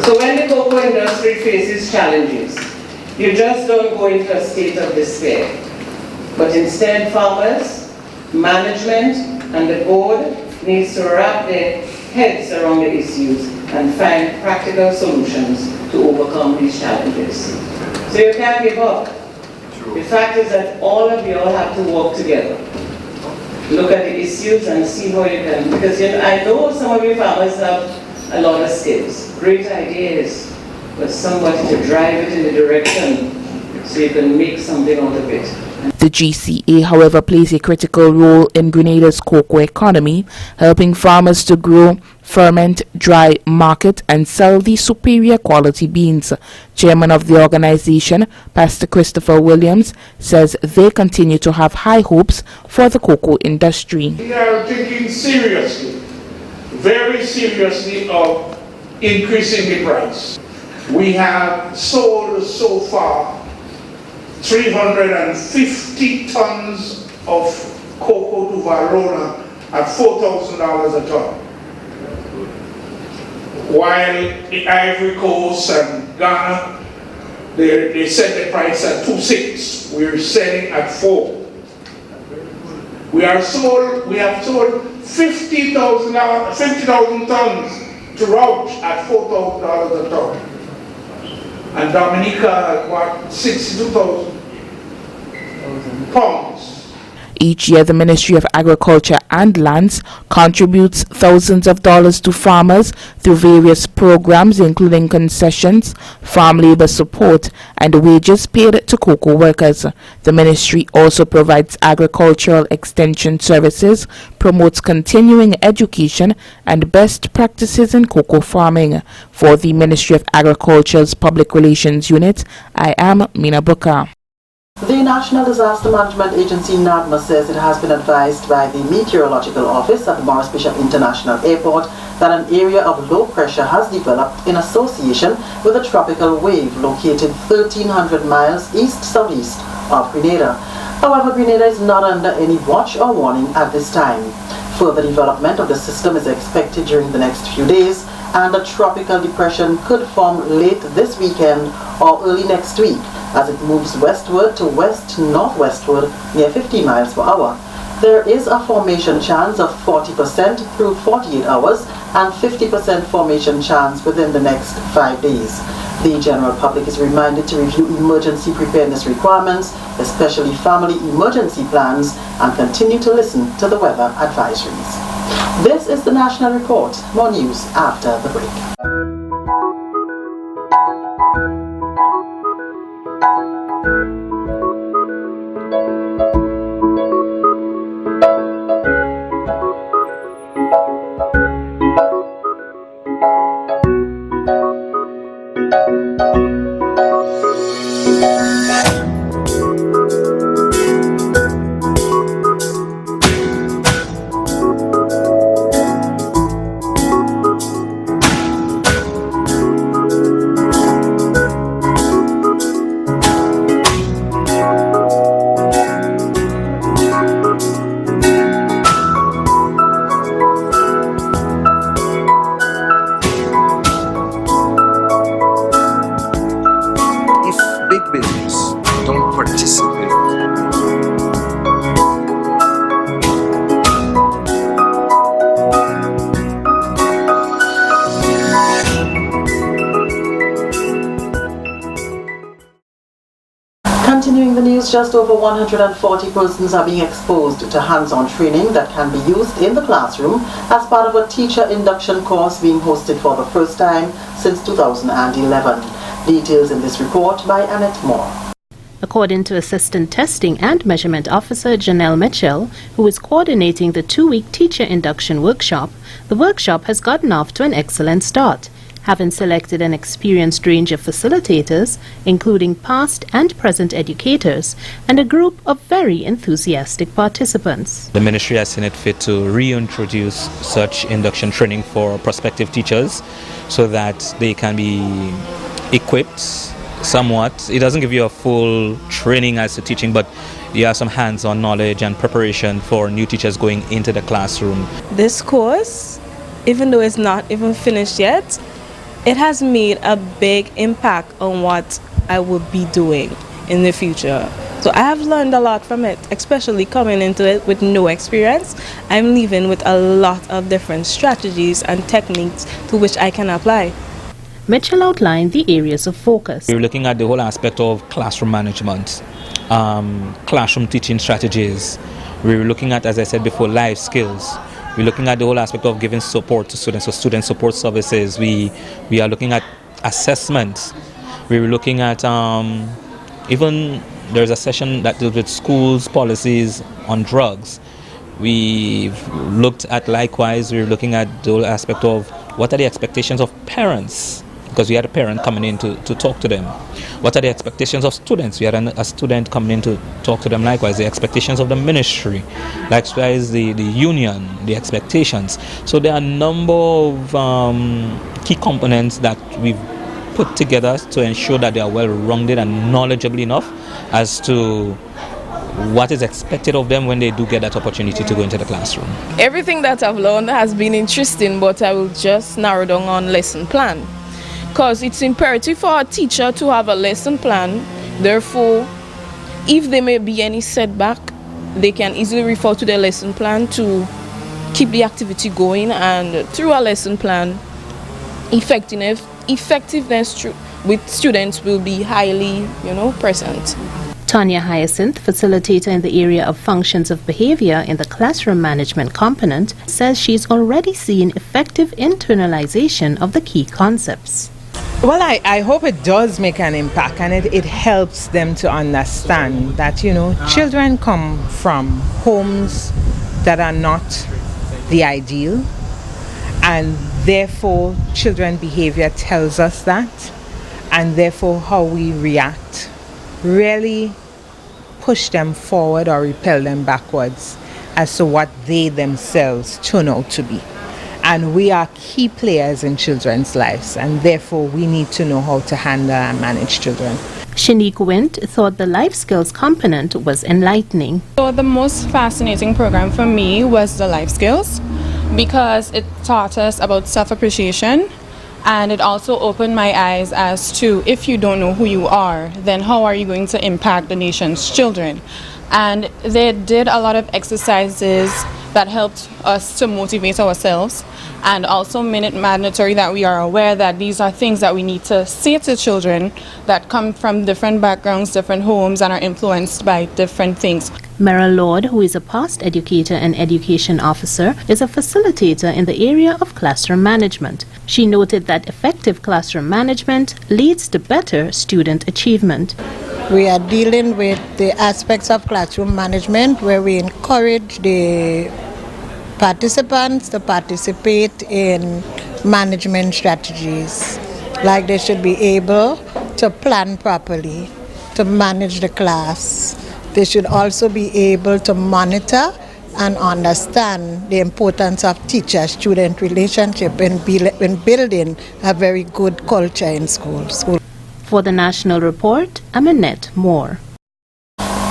So when the cocoa industry faces challenges, you just don't go into a state of despair. But instead, farmers, management, and the board needs to wrap their heads around the issues and find practical solutions to overcome these challenges. So you can't give up. The fact is that all of you all have to work together. Look at the issues and see how you can, because I know some of you farmers have a lot of skills, great ideas, but somebody to drive it in the direction so you can make something out of it. The GCA, however, plays a critical role in Grenada's cocoa economy, helping farmers to grow, ferment, dry, market, and sell the superior quality beans. Chairman of the organization, Pastor Christopher Williams, says they continue to have high hopes for the cocoa industry. We are thinking seriously, very seriously, of increasing the price. We have sold so far 350 tons of cocoa to Verona at $4,000 a ton. While the Ivory Coast and Ghana, they set the price at 2.6. We're selling at 4. We have sold 50,000 tons to Rouch at $4,000 a ton. And Dominica at what, 62,000 pounds. Each year, the Ministry of Agriculture and Lands contributes thousands of dollars to farmers through various programs, including concessions, farm labor support, and wages paid to cocoa workers. The ministry also provides agricultural extension services, promotes continuing education, and best practices in cocoa farming. For the Ministry of Agriculture's Public Relations Unit, I am Mina Booker. The National Disaster Management Agency, NADMA, says it has been advised by the Meteorological Office at the Morris Bishop International Airport that an area of low pressure has developed in association with a tropical wave located 1,300 miles east-southeast of Grenada. However, Grenada is not under any watch or warning at this time. Further development of the system is expected during the next few days, and a tropical depression could form late this weekend or early next week as it moves westward to west-northwestward near 50 miles per hour. There is a formation chance of 40% through 48 hours and 50% formation chance within the next 5 days. The general public is reminded to review emergency preparedness requirements, especially family emergency plans, and continue to listen to the weather advisories. This is the National Report. More news after the break. Continuing the news, just over 140 persons are being exposed to hands-on training that can be used in the classroom as part of a teacher induction course being hosted for the first time since 2011. Details in this report by Annette Moore. According to Assistant Testing and Measurement Officer Janelle Mitchell, who is coordinating the 2-week teacher induction workshop, the workshop has gotten off to an excellent start, having selected an experienced range of facilitators, including past and present educators, and a group of very enthusiastic participants. The ministry has seen it fit to reintroduce such induction training for prospective teachers so that they can be equipped somewhat. It doesn't give you a full training as to teaching, but you have some hands-on knowledge and preparation for new teachers going into the classroom. This course, even though it's not even finished yet, it has made a big impact on what I will be doing in the future. So I have learned a lot from it, especially coming into it with no experience. I'm leaving with a lot of different strategies and techniques to which I can apply. Mitchell outlined the areas of focus. We're looking at the whole aspect of classroom management, classroom teaching strategies. We're looking at, as I said before, life skills. We're looking at the whole aspect of giving support to students, so student support services. We are looking at assessments. We're looking at even there's a session that deals with schools policies on drugs. We've looked at, likewise, we're looking at the whole aspect of what are the expectations of parents, because we had a parent coming in to talk to them. What are the expectations of students? We had a student coming in to talk to them. Likewise, the expectations of the ministry. Likewise, the union, the expectations. So there are a number of key components that we've put together to ensure that they are well-rounded and knowledgeable enough as to what is expected of them when they do get that opportunity to go into the classroom. Everything that I've learned has been interesting, but I will just narrow down on lesson plan. Because it's imperative for a teacher to have a lesson plan. Therefore, if there may be any setback, they can easily refer to their lesson plan to keep the activity going, and through a lesson plan, effectiveness with students will be highly, present. Tanya Hyacinth, facilitator in the area of functions of behavior in the classroom management component, says she's already seen effective internalization of the key concepts. Well, I hope it does make an impact, and it helps them to understand that, you know, children come from homes that are not the ideal, and therefore children behavior tells us that, and therefore how we react really push them forward or repel them backwards as to what they themselves turn out to be. And we are key players in children's lives, and therefore we need to know how to handle and manage children. Shanique Wint thought the life skills component was enlightening. So the most fascinating program for me was the life skills, because it taught us about self-appreciation, and it also opened my eyes as to, if you don't know who you are, then how are you going to impact the nation's children? And they did a lot of exercises that helped us to motivate ourselves, and also made it mandatory that we are aware that these are things that we need to say to children that come from different backgrounds, different homes, and are influenced by different things. Meryl Lord, who is a past educator and education officer, is a facilitator in the area of classroom management. She noted that effective classroom management leads to better student achievement. We are dealing with the aspects of classroom management where we encourage the participants to participate in management strategies. Like they should be able to plan properly, to manage the class. They should also be able to monitor and understand the importance of teacher-student relationship in building a very good culture in schools. For the National Report, I'm Annette Moore.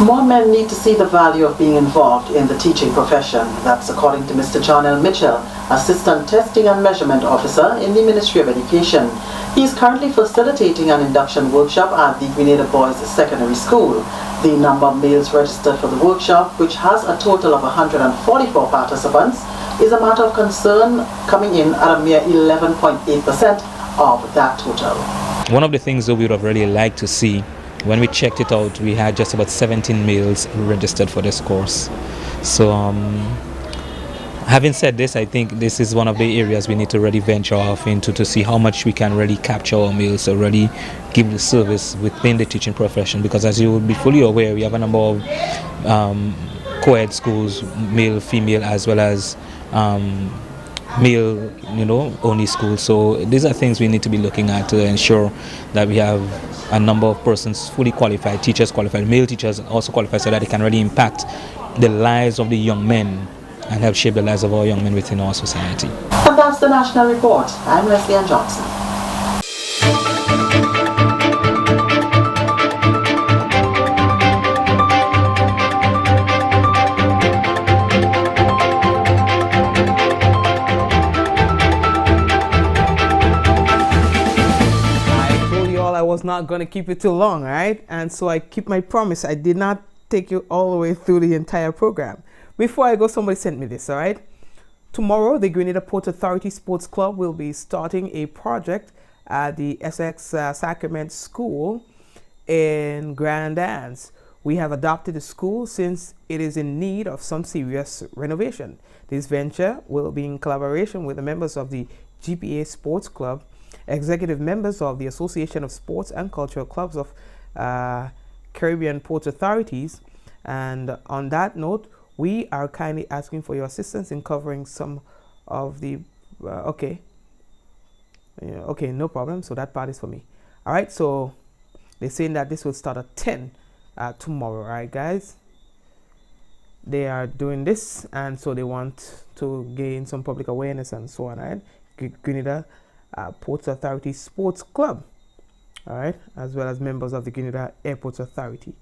More men need to see the value of being involved in the teaching profession. That's according to Mr. John L. Mitchell, Assistant Testing and Measurement Officer in the Ministry of Education. He is currently facilitating an induction workshop at the Grenada Boys Secondary School. The number of males registered for the workshop, which has a total of 144 participants, is a matter of concern, coming in at a mere 11.8% of that total. One of the things that we would have really liked to see, when we checked it out, we had just about 17 males registered for this course. So having said this, I think this is one of the areas we need to really venture off into to see how much we can really capture our males to really give the service within the teaching profession, because as you will be fully aware, we have a number of co-ed schools, male, female, as well as male, only schools. So these are things we need to be looking at to ensure that we have a number of persons fully qualified, teachers qualified, male teachers also qualified, so that they can really impact the lives of the young men and help shape the lives of our young men within our society. And that's the National Report. I'm Leslie Ann Johnson. I was not going to keep it too long, right? And so I keep my promise. I did not take you all the way through the entire program. Before I go, somebody sent me this, all right? Tomorrow, the Grenada Port Authority Sports Club will be starting a project at the Essex Sacrament School in Grand Anse. We have adopted the school since it is in need of some serious renovation. This venture will be in collaboration with the members of the GPA Sports Club, executive members of the Association of Sports and Cultural Clubs of Caribbean Port Authorities. And on that note, we are kindly asking for your assistance in covering some of the okay, no problem. So that part is for me. All right, so they're saying that this will start at 10 tomorrow. All right, guys, they are doing this, and so they want to gain some public awareness and so on. Right, Grenada Port Authority Sports Club, all right, as well as members of the Grenada Airport Authority.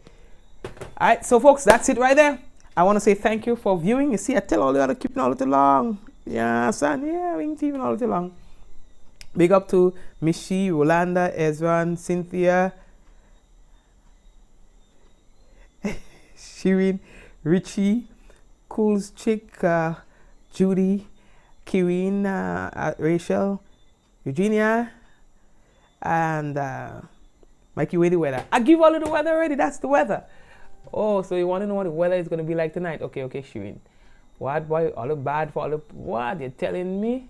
All right, so folks, that's it right there. I want to say thank you for viewing. You see, I tell all the other keeping all little long. Yeah, son, yeah, we ain't even all little long. Big up to Michi, Rolanda, Ezran, Cynthia, Shirin, Richie, Cools Chick, Judy, Kirin, Rachel, Eugenia, and Mikey, where the weather? I give all of the weather already. That's the weather. Oh, so you want to know what the weather is going to be like tonight? Okay, Shirin. What, boy? All the bad for all the... What? You're telling me?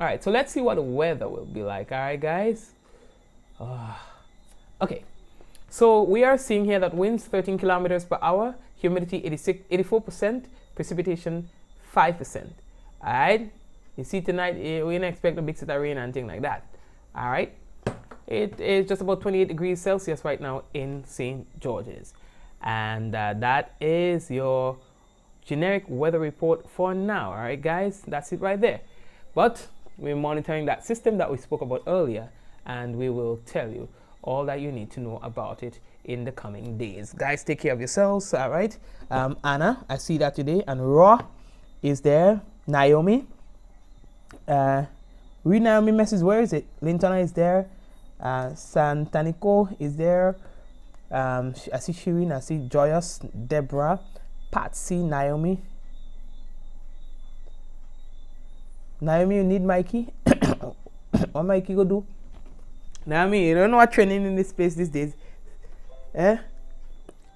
All right, so let's see what the weather will be like. All right, guys? Okay. So we are seeing here that winds 13 kilometers per hour, humidity 84%, precipitation 5%. All right? You see tonight, we didn't expect a big set of rain and things like that. All right? It is just about 28 degrees Celsius right now in St. George's. And that is your generic weather report for now. All right, guys? That's it right there. But we're monitoring that system that we spoke about earlier, and we will tell you all that you need to know about it in the coming days. Guys, take care of yourselves. All right? Anna, I see that today. And Raw is there. Naomi. Read Naomi message. Where is it? Lintana is there. Santanico is there. I see Shirin, I see Joyous, Deborah, Patsy, Naomi. Naomi, you need Mikey? What Mikey go do? Naomi, you don't know what trending in this space these days.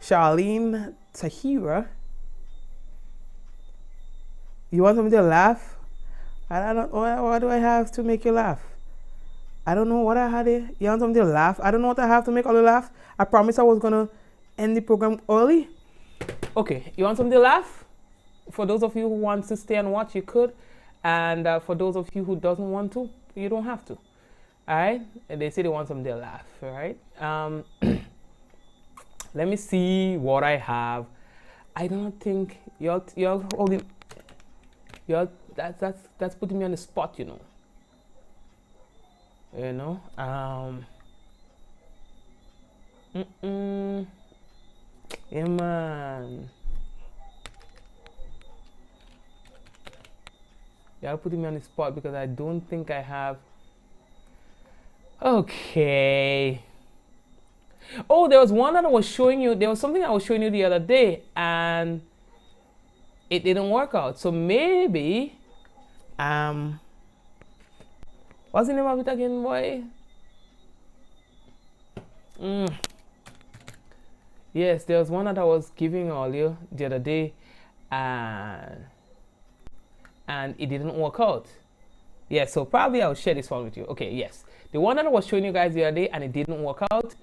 Charlene, Tahira. You want something to laugh? I don't know. What do I have to make you laugh? I don't know what I had here. You want something to laugh? I don't know what I have to make all you laugh. I promised I was going to end the program early. Okay, you want something to laugh? For those of you who want to stay and watch, you could. And for those of you who doesn't want to, you don't have to. All right? And they say they want something to laugh. All right? Let me see what I have. I don't think you're holding... That's putting me on the spot, you know. You know, yeah, man. Y'all putting me on the spot because I don't think I have. Okay. Oh, there was one that I was showing you. There was something I was showing you the other day, and it didn't work out. So maybe, what's the name of it again, boy? Yes, there was one that I was giving all you the other day, and it didn't work out. Yeah, so probably I'll share this one with you. Okay, yes. The one that I was showing you guys the other day and it didn't work out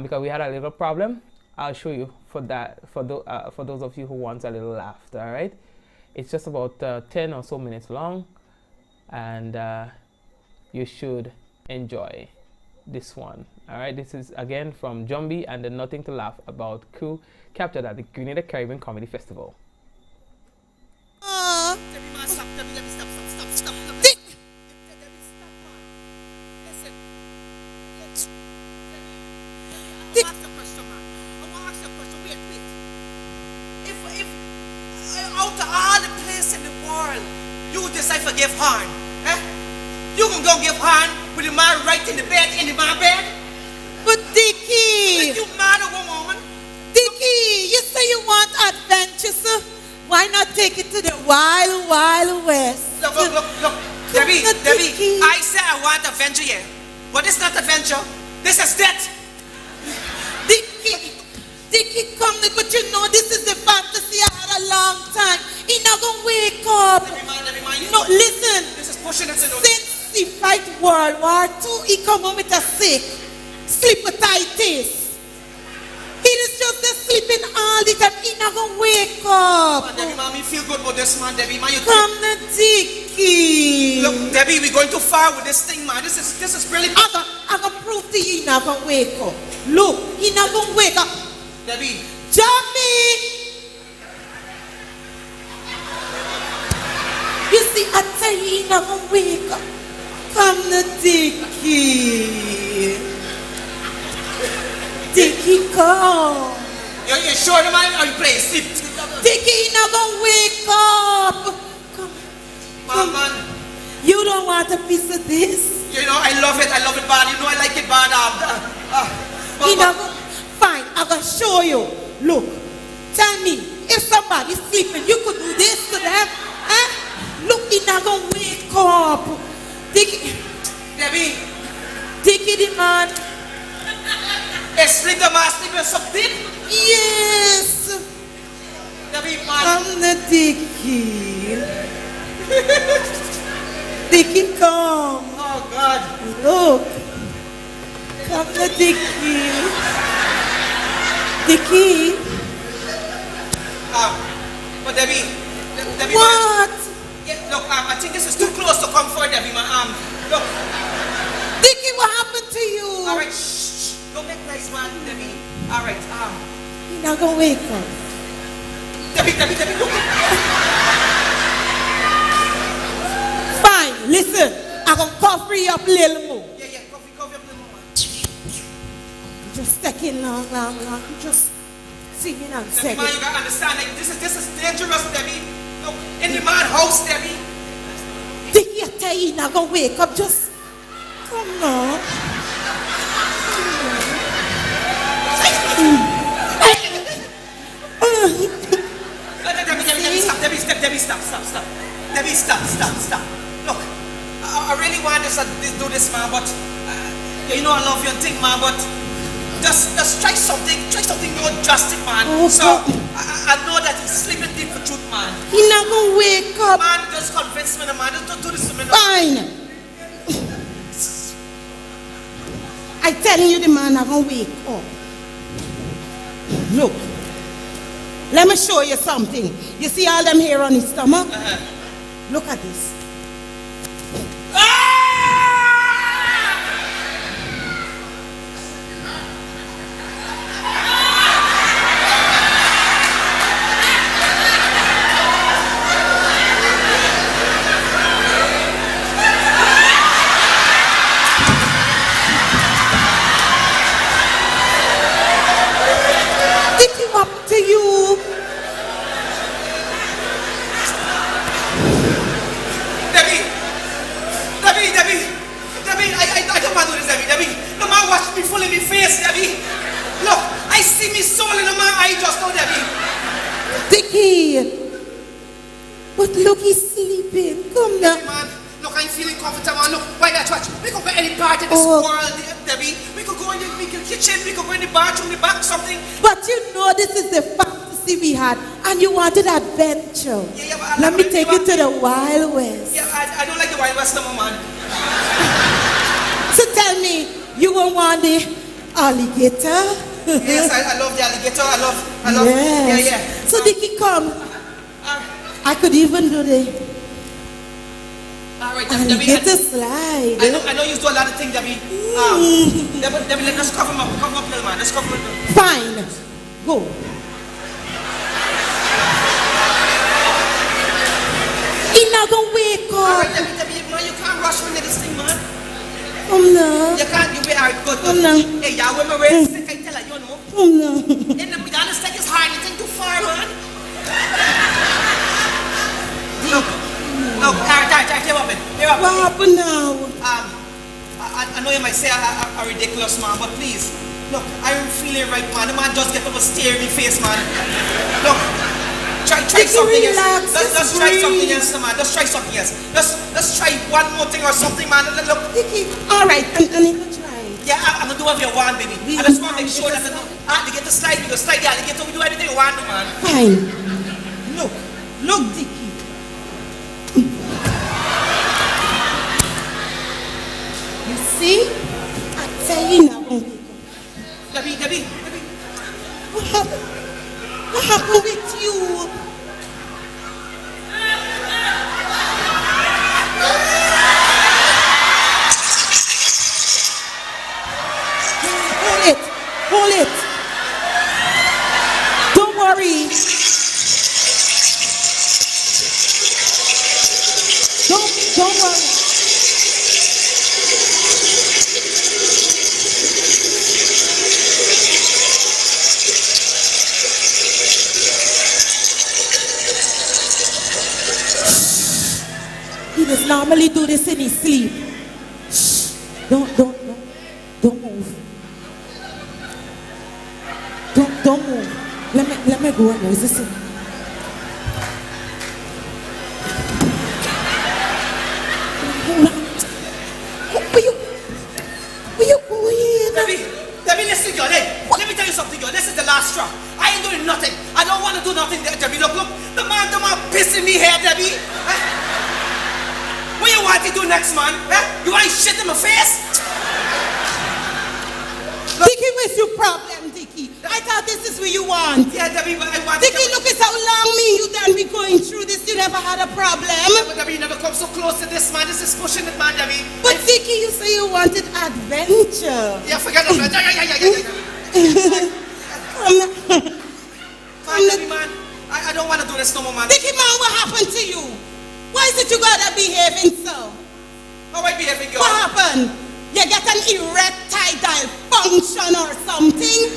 because we had a little problem. I'll show you for that, for those of you who want a little laugh, all right? It's just about 10 or so minutes long, and you should enjoy this one. All right, this is again from Jumbie and the Nothing to Laugh About crew captured at the Grenada Caribbean Comedy Festival. Out of all the places in the world, you decide to give hand. You can go give hand with the man right in the bed, in the man bed. But Dickie, you mad or woman? Dickie, you say you want adventure, so why not take it to the wild, wild west? Look, Debbie, I say I want adventure, yeah, but it's not adventure. This is death. Dickie, come, but you know this is the fantasy I had a long time. He not gonna wake up. No, listen. This is pushing it to the... Since he fight World War II, he come home with a sick, sleepatitis. He is just sleeping all the time. He not gonna wake up. Debbie, mommy, feel good about this man, Debbie. Man, you come to Dickie. Look, Debbie, we're going too far with this thing, man. This is really... I'm gonna prove to you he not gonna wake up. Look, he not gonna wake up. Debbie. Jumbie! You see, I tell you, he not gonna wake up. Come to Dickie. Dickie, come. You sure the man? Or you playing sleep? Dickie, he not gonna wake up. Come. Man. You don't want a piece of this? You know, I love it bad. You know I like it bad. He not gonna... Fine, I'm gonna show you. Look, tell me, if somebody's sleeping, you could do this to them, Look, he's not gonna wake up. Dickie, Debbie, the man. Sleep the man sleeping so deep. Yes. Debbie, man. I'm the Dickie. Dickie, come. Oh, God. Look. Come the Dickie. Dickie. But Debbie, What? Man, yeah, look, I think this is too close to comfort, Debbie, man. Look. Dickie, what happened to you? All right, shh. Don't make nice, man, Debbie. All right, You're not gonna wake up. Debbie, look. Fine, listen. I'm gonna cover you up a little more. Yeah, coffee up a little more. Just taking long. Just singing and Debbie, singing. man, you gotta understand, like, this is dangerous, Debbie. Look, in the man house, Debbie. Dickie, I tell you, you're not gonna wake up. Just come on. Debbie, stop. Debbie, stop. Look, I really want to do this, man, but you know I love you and think, man, but just try something more drastic, man. So I know that he's sleeping deep for truth, man. He's not gonna wake up. Man, just convince me, man. Just don't do this to me. Fine. I telling you, the man not gonna wake up. Look. Let me show you something. You see all them hair on his stomach? Look at this. Dickie, what to you? Debbie, I don't want to do this, Debbie. The man watched me full in the face, Debbie. Look, I see me soul in the man eye just now, Debbie. Dickie. But look, he's sleeping. Come now. Man, look, I'm feeling comfortable. Look, why not watch? We could go any part of this world, Debbie. We could go in the kitchen, we could go in the bathroom, the back, something. But you know this is the fantasy we had, and you wanted adventure. Yeah, but let me take you to the Wild West. Yeah, I don't like the Wild West no more, man. So tell me, you won't want the alligator? Yes, I love the alligator. I love. Yes. Yeah. So Dickie, come. I could even do the all right, alligator slide. I know you do a lot of things, Debbie. Debbie, let's cover him up, little man. Let's cover him up. Fine. Go. He's not gonna wake up. All right, Debbie, man, you can't rush me to this thing, man. No. You can't. You be all right, good. No. Hey, y'all, when my race sick, I tell her, you know. No. In the honest take is hard. You think too far, man. Look, all right, here up. What happened now? I know you might say I'm ridiculous, man, but please, look, I'm feeling right, man. The man just get up and stare in my face, man. Look, try something else. Let's try something else, man. Let's try something else. Let's try one more thing or something, man. Look, Dickie, all right, I need to try. Yeah, I'm gonna do whatever you want, baby. I just want to make sure that to get the slide, we go slide the alligator, we do everything you want, man. Fine. Look, Dickie. You see? I tell you now. Debbie. What happened with you? Hold it. Don't worry. Don't worry. He does normally do this in his sleep. Shh. Don't move. Don't move. Let me go and listen. Where you going? Debbie, listen, girl. Hey, let me tell you something, girl. This is the last straw. pissing me here, Debbie. What you want to do next, man? You want to shit in my face? Dickie, what's your problem, Dickie? I thought this is what you want. Yeah, Debbie, but I want Dickie, look at how long me and you done be going through this. You never had a problem. But Debbie, you never come so close to this, man. This is pushing it, man, Debbie. But Dickie, you say you wanted adventure. Yeah, forget adventure. Fine, Debbie, man. I don't want to do this no more, man. Dickie, man, what happened to you? Why is it you gotta behaving so? How I behaving, girl? What happened? You get an erectile function or something?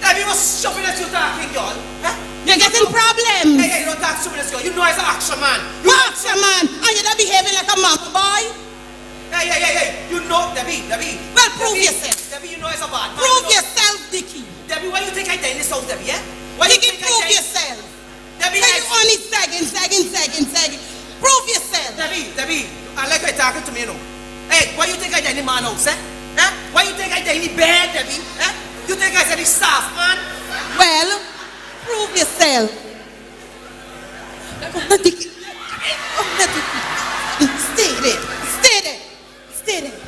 Debbie, what's stupid that you talking, girl? You're getting problems. Hey, don't talk stupid, girl. You know I'm an action man. You action man, and you're not behaving like a mama boy? Hey. You know, Debbie. Well, prove yourself. Debbie, you know it's a bad man. Prove yourself, Dickie. Debbie, why you think I did this house, Debbie, yeah? Dickie, prove yourself. Debbie, you only sagging. Prove yourself. Debbie, I like you talking to me, you know. Hey, why you think I did in man house, Why you think I did in bed, Debbie? You think I said it's soft, man? Well, prove yourself. Dickie. Stay there.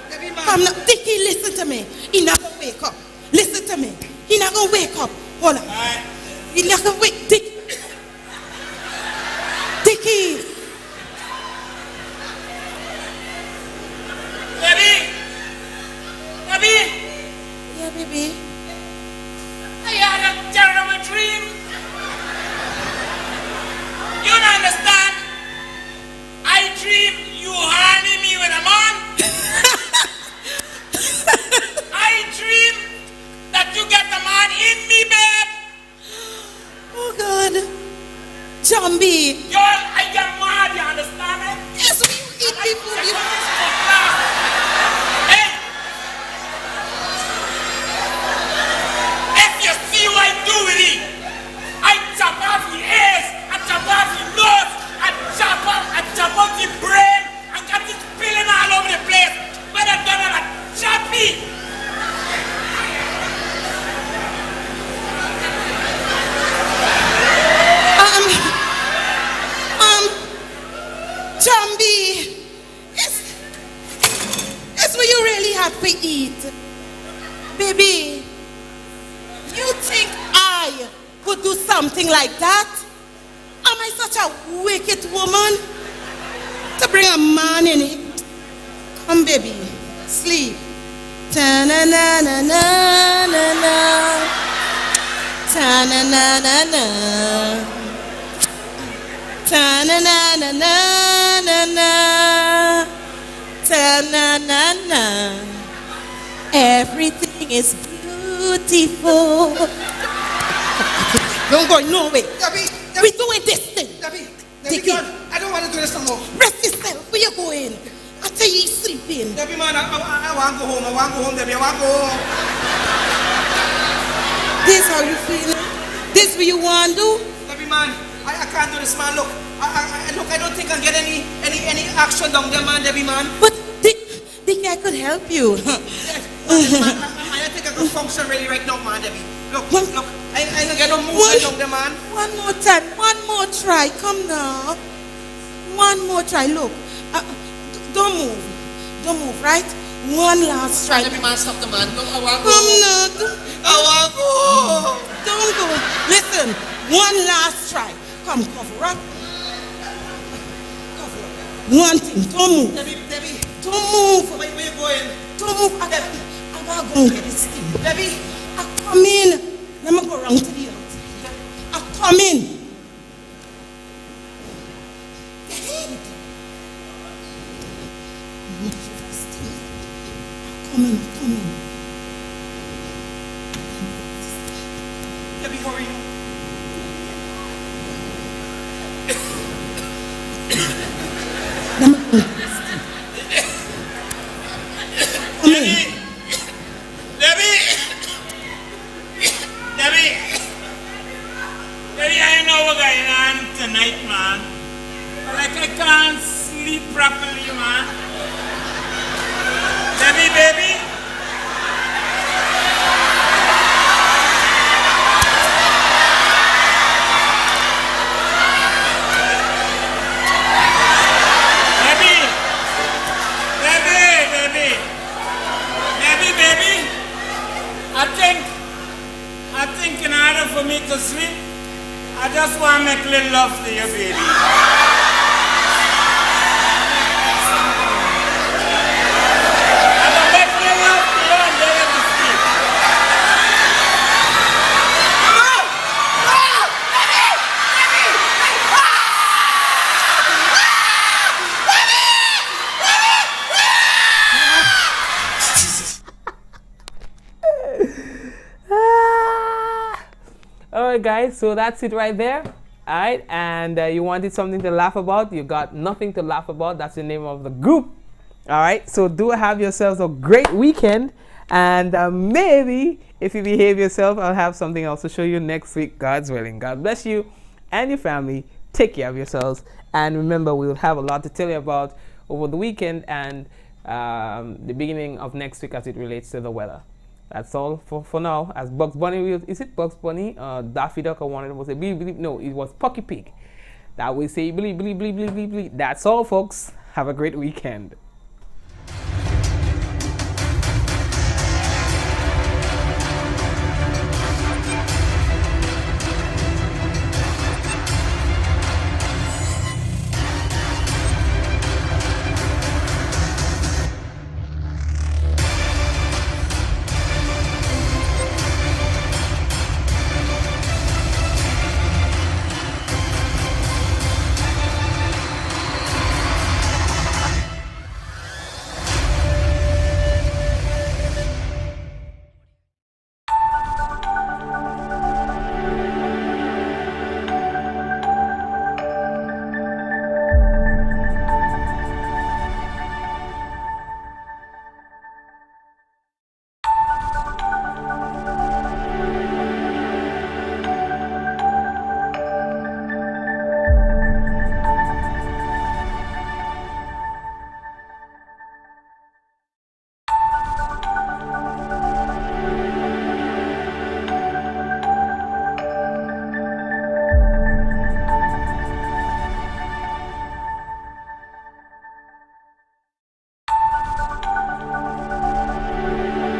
Debbie, man. Come now, Dickie, listen to me. He not gonna wake up. Listen to me. He not gonna wake up. Hold on. He not gonna wake. Dickie. Debbie. Yeah, baby. I had a terrible dream. You don't understand? I dream you handing me with a man. I dream that you get the man in me, babe. Oh God. Jambi. Girl, I get mad, you understand me? Yes, you eat people. Hey. If you see what I do with it, I chop off the ears, I chop off the nose, I chop off the brain, I got it spilling all over the place. When I done it, I chop it. Jambi, it's what you really have to eat. Baby, you think I could do something like that? Am I such a wicked woman to bring a man in it? Come, baby, sleep. Ta-na-na-na-na-na-na. Ta-na-na-na-na. Ta-na-na-na-na-na-na. Ta-na-na-na. Everything is beautiful. Don't go nowhere. Debbie, we're doing this thing. Debbie, Dickie, I don't want to do this no more. rest yourself. Where you going? I tell you, you're sleeping. Debbie, man, I want to go home. Debbie, I want to go home. This how you feeling? This what you want to do? Debbie, man, I can't do this, man. Look, I don't think I'll get any action down there, man, Debbie, man. But Dickie, I could help you. I think I can function really right now, man, Debbie. Look, I don't get no movement down there, man. One more time, one more try. Come now. One more try. Look, don't move, right? One last try. Debbie, man, stop the man. No, I want to Come go. now. I want to go. Don't go. Listen, one last try. Come, cover up. One thing, don't move. Debbie. Don't move. Where you going? Don't move. I gotta go and get this thing. Debbie. I come in. Let me go around to the outside. I come in. Come in. Debbie, hurry. Let me go. Come in. Debbie, I know what's going on tonight, man. But like I can't sleep properly, man. Debbie, baby. make little love to you, baby. Alright guys, so that's it right there. Alright, and you wanted something to laugh about, you got nothing to laugh about. That's the name of the group. Alright, so do have yourselves a great weekend, and maybe if you behave yourself, I'll have something else to show you next week, God's willing. God bless you and your family. Take care of yourselves, and remember, we will have a lot to tell you about over the weekend and the beginning of next week as it relates to the weather. That's all for now. As Bugs Bunny, is it Bugs Bunny? Daffy Duck, I wanted to say, bleep, bleep. No, it was Pucky Pig. That we say, bleep, bleep, bleep, bleep, bleep, bleep. That's all, folks. Have a great weekend.